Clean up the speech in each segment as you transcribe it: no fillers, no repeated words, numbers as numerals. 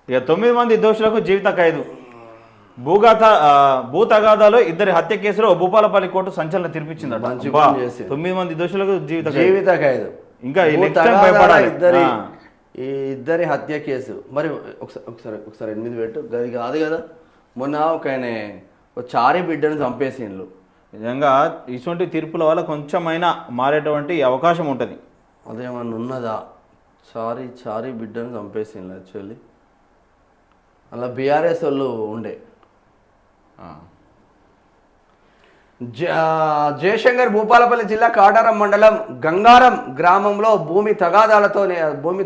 ఇక 9 మంది దోషులకు జీవిత ఖైదు. భూ తగాదాలో ఇద్దరి హత్య కేసులో భూపాలపల్లి కోర్టు సంచలన తీర్పిచ్చిందట. 9 మంది దోషులకు జీవిత ఖైదు. ఇంకా ఇద్దరి హత్య కేసు. మరి ఒకసారి 8 పెట్టు. గది కాదు కదా, మొన్న ఒక ఆయన చారి బిడ్డను చంపేసిండ్లు. నిజంగా ఇటువంటి తీర్పుల వల్ల కొంచెమైనా మారేటువంటి అవకాశం ఉంటుంది. అదేమన్నా ఉన్నదా? చారి బిడ్డను చంపేసిండ్లు. యాక్చువల్లీ అలా బీఆర్ఎస్ వాళ్ళు ఉండే. జయశంకర్ భూపాలపల్లి జిల్లా కాటారం మండలం గంగారం గ్రామంలో భూమి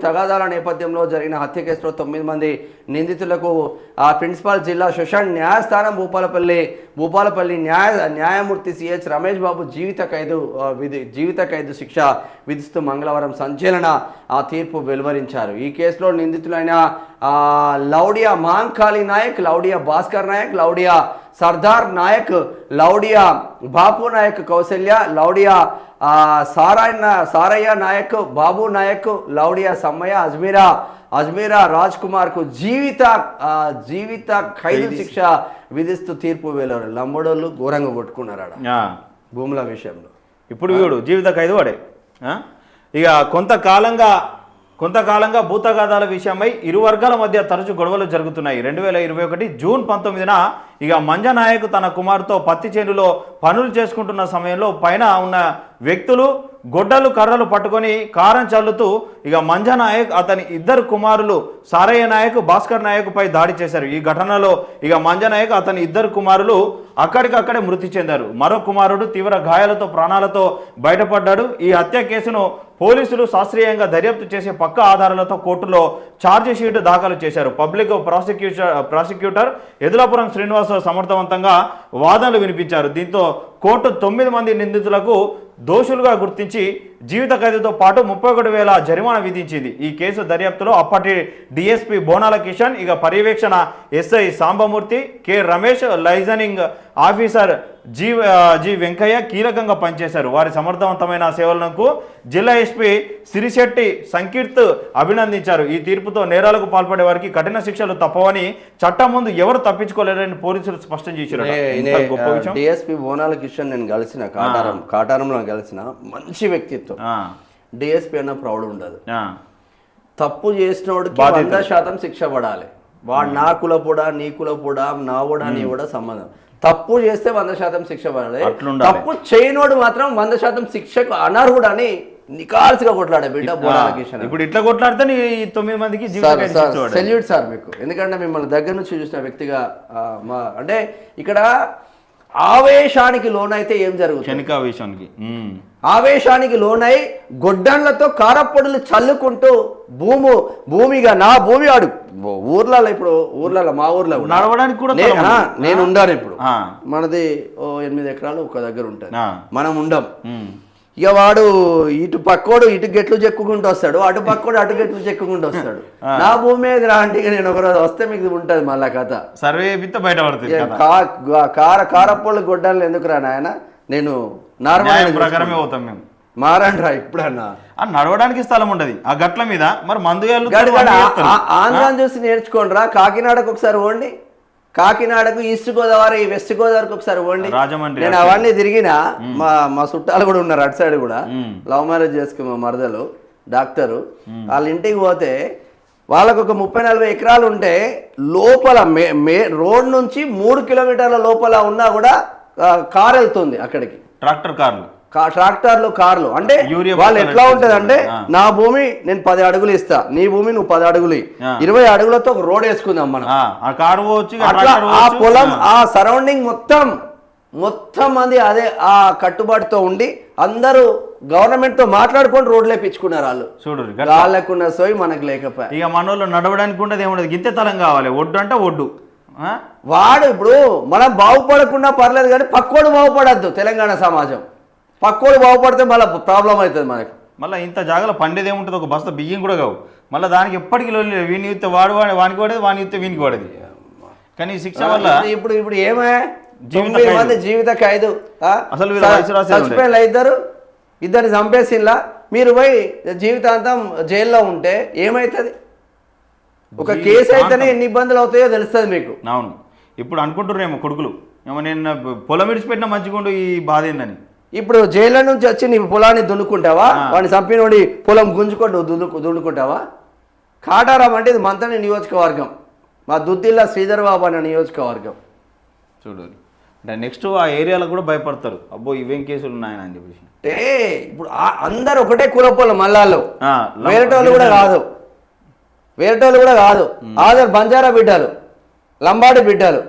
తగాదాల నేపథ్యంలో జరిగిన హత్య కేసులో 9 మంది నిందితులకు ప్రిన్సిపల్ జిల్లా సెషన్ న్యాయస్థానం భూపాలపల్లి న్యాయమూర్తి సిహెచ్ రమేష్ బాబు జీవిత ఖైదు శిక్ష విధిస్తూ మంగళవారం సంచలన తీర్పు వెలువరించారు. ఈ కేసులో నిందితులైన లౌడియా మాంకాళి నాయక్, లౌడియా భాస్కర్ నాయక్, లౌడియా సర్దార్ నాయక్, లౌడియా బాపు నాయక్ కౌశల్య, లౌడియా సారయ్య నాయక్, బాబు నాయక్, లౌడియా సమ్మయ్య, అజ్మీరా రాజ్ కుమార్ కు జీవిత ఖైదు శిక్ష విధిస్తూ తీర్పు వెలువరించారు. లంబడోళ్ళు ఘోరంగా కొట్టుకున్నారు భూముల విషయంలో. ఇప్పుడు వీడు జీవిత ఖైదు వాడే. ఇక కొంతకాలంగా భూతగాదాల విషయమై ఇరు వర్గాల మధ్య తరచు గొడవలు జరుగుతున్నాయి. 2021 జూన్ 19న ఇక మంజనాయక్ తన కుమారుతో పత్తి చేనులో పనులు చేసుకుంటున్న సమయంలో పైన ఉన్న వ్యక్తులు గొడ్డలు కర్రలు పట్టుకొని కారం చల్లుతూ ఇక మంజనాయక్ అతని ఇద్దరు కుమారులు సారయ్య నాయక్, భాస్కర్ నాయక్ పై దాడి చేశారు. ఈ ఘటనలో ఇక మంజనాయక్ అతని ఇద్దరు కుమారులు అక్కడికక్కడే మృతి చెందారు. మరో కుమారుడు తీవ్ర గాయాలతో ప్రాణాలతో బయటపడ్డాడు. ఈ హత్య కేసును పోలీసులు శాస్త్రీయంగా దర్యాప్తు చేసే పక్క ఆధారాలతో కోర్టులో ఛార్జ్ షీట్ దాఖలు చేశారు. పబ్లిక్ ప్రాసిక్యూటర్ ఎదులాపురం శ్రీనివాస సమర్థవంతంగా వాదనలు వినిపించారు. దీంతో కోర్టు 9 మంది నిందితులకు దోషులుగా గుర్తించి జీవిత ఖైదుతో పాటు 31,000 జరిమానా విధించింది. ఈ కేసు దర్యాప్తులో అప్పటి డిఎస్పీ బోనాల కిషన్, ఇక పర్యవేక్షణ SI Sambamurthy, K Ramesh, liaisoning officer G Venkaiah కీలకంగా పనిచేశారు. వారి సమర్థవంతమైన సేవలకు జిల్లా ఎస్పీ సిరిశెట్టి సంకీర్త్ అభినందించారు. ఈ తీర్పుతో నేరాలకు పాల్పడే వారికి కఠిన శిక్షలు తప్పవని, చట్టం ముందు ఎవరు తప్పించుకోలేరని పోలీసులు స్పష్టం చేశారు. డిఎస్పీ బోనాల కిషన్ నేను కలిసిన కాటారంలో కలిసిన మంచి వ్యక్తిత్వం. డిఎస్పీ అన్న ప్రౌడ్ ఉండదు. తప్పు చేసినోడికి 100% శిక్ష పడాలి. వాడు నా కులపోడా, నీ కులపోడా, నా ఓడా, నీ కూడా సంబంధం. తప్పు చేస్తే 100% శిక్ష పడాలి. తప్పు చేయనోడు మాత్రం 100% శిక్షకు అనర్హుడు అని నికాల్సిగా కొట్లాడే బిడ్డ బోనాల కిషన్. ఇప్పుడు ఇట్లా కొట్లాడితే 9 మందికి సెల్యూట్ సార్ మీకు. ఎందుకంటే మిమ్మల్ని దగ్గర నుంచి చూసిన వ్యక్తిగా అంటే ఇక్కడ ఆవేశానికి లోనైతే ఏం జరుగుతుంది? ఆవేశానికి లోనై గొడ్డన్లతో కారపొడులు చల్లుకుంటూ భూమిగా నా భూమి ఆడు ఊర్లలో, ఇప్పుడు ఊర్లలో మా ఊర్లో నడవడానికి కూడా నేను ఉండాను. ఇప్పుడు మనది 8 ఎకరాలు ఒక దగ్గర ఉంటుంది, మనం ఉండం. ఇక వాడు ఇటు పక్కోడు ఇటు గెట్లు చెక్కుకుంటూ వస్తాడు, అటు పక్కోడు అటు గెట్లు చెక్కుకుంటూ వస్తాడు. నా భూమి మీద రా అంటే నేను ఒకరోజు వస్తే మీకు ఉంటుంది మళ్ళా కథ. సర్వే బయట పడుతుంది. కారపొళ్ళు గొడ్డలు ఎందుకు రా నాయన, నేను నార్మల్ ప్రకారమే పోతాం మేము. మారండ్రా ఇప్పుడన్నా నడవడానికి స్థలం ఉండదు ఆ గట్ల మీద. మరి మందు ఆంధ్రాన్ని చూసి నేర్చుకోండి రా. కాకినాడకు ఒకసారి పోండి, కాకినాడకు ఈస్ట్ గోదావరి, వెస్ట్ గోదావరికి ఒకసారి పోండి. నేను అవన్నీ తిరిగినా. మా చుట్టాలు కూడా ఉన్నారు అటు సైడ్ కూడా. లవ్ మ్యారేజ్ చేసుకుని మా మరదలు డాక్టరు, వాళ్ళ ఇంటికి పోతే వాళ్ళకు ఒక 30-40 ఎకరాలు ఉంటే లోపల రోడ్ నుంచి 3 కిలోమీటర్ల లోపల ఉన్నా కూడా కారు వెళ్తుంది అక్కడికి. ట్రాక్టర్లు కార్లు. అంటే వాళ్ళు ఎట్లా ఉంటది అంటే, నా భూమి నేను 10 అడుగులు ఇస్తా, నీ భూమి నువ్వు 10 అడుగులు, 20 అడుగులతో ఒక రోడ్ వేసుకుందాం మనం. ఆ పొలం ఆ సరౌండింగ్ మొత్తం మంది అదే ఆ కట్టుబాటుతో ఉండి అందరూ గవర్నమెంట్ తో మాట్లాడుకొని రోడ్లు వేపించుకున్నారు వాళ్ళు. చూడు వాళ్ళకున్న సోయి మనకు లేకపోయా. ఇక మనోళ్ళు నడవడానికి ఉండదు, ఏముండదు, గింతే తలం కావాలి. ఒడ్డు అంటే ఒడ్డు. వాడు ఇప్పుడు మనం బాగుపడకుండా పర్లేదు కానీ పక్కోడు బాగుపడద్దు. తెలంగాణ సమాజం పక్కోడు బాగుపడితే మళ్ళీ ప్రాబ్లం అవుతుంది మనకు. మళ్ళీ ఇంత జాగాలో పండేది ఏముంటుంది, ఒక బస్తా బియ్యం కూడా కావు. మళ్ళీ దానికి ఎప్పటికీ వీని యుత్తే వానికి పడేది, వాని యుత్తే వీనికి పడేది. కానీ శిక్ష వల్ల ఇప్పుడు ఏమే 9 మంది జీవిత ఖైదు. అసలు చచ్చిపోయిన ఇద్దరు చంపేసిలా, మీరు పోయి జీవితాంతం జైల్లో ఉంటే ఏమవుతుంది? ఒక కేసు అయితేనే ఎన్ని ఇబ్బందులు అవుతాయో తెలుస్తుంది మీకు. అవును, ఇప్పుడు అనుకుంటున్నారేమో కొడుకులు ఏమో నేను పొలం విడిచిపెట్టిన మంచిగుండు ఈ బాధ ఏందని. ఇప్పుడు జైల్లో నుంచి వచ్చి నీ పొలాన్ని దున్నుకుంటావా? వాడిని చంపినోడి పొలం గుంజుకుంటూ దున్నుకుంటావా? కాటారం అంటే ఇది మంతని నియోజకవర్గం, మా దుద్దిల్లా శ్రీధర్ బాబు అనే నియోజకవర్గం. చూడు అంటే నెక్స్ట్ ఆ ఏరియాలో కూడా భయపడతారు, అబ్బో ఇవేం కేసులు ఉన్నాయని అని చెప్పేసి. అంటే ఇప్పుడు అందరు ఒకటే కులపోలు మల్లాళ్ళు, వేరేటోళ్ళు కూడా కాదు, ఆదర్ బంజారా బిడ్డలు, లంబాడి బిడ్డలు.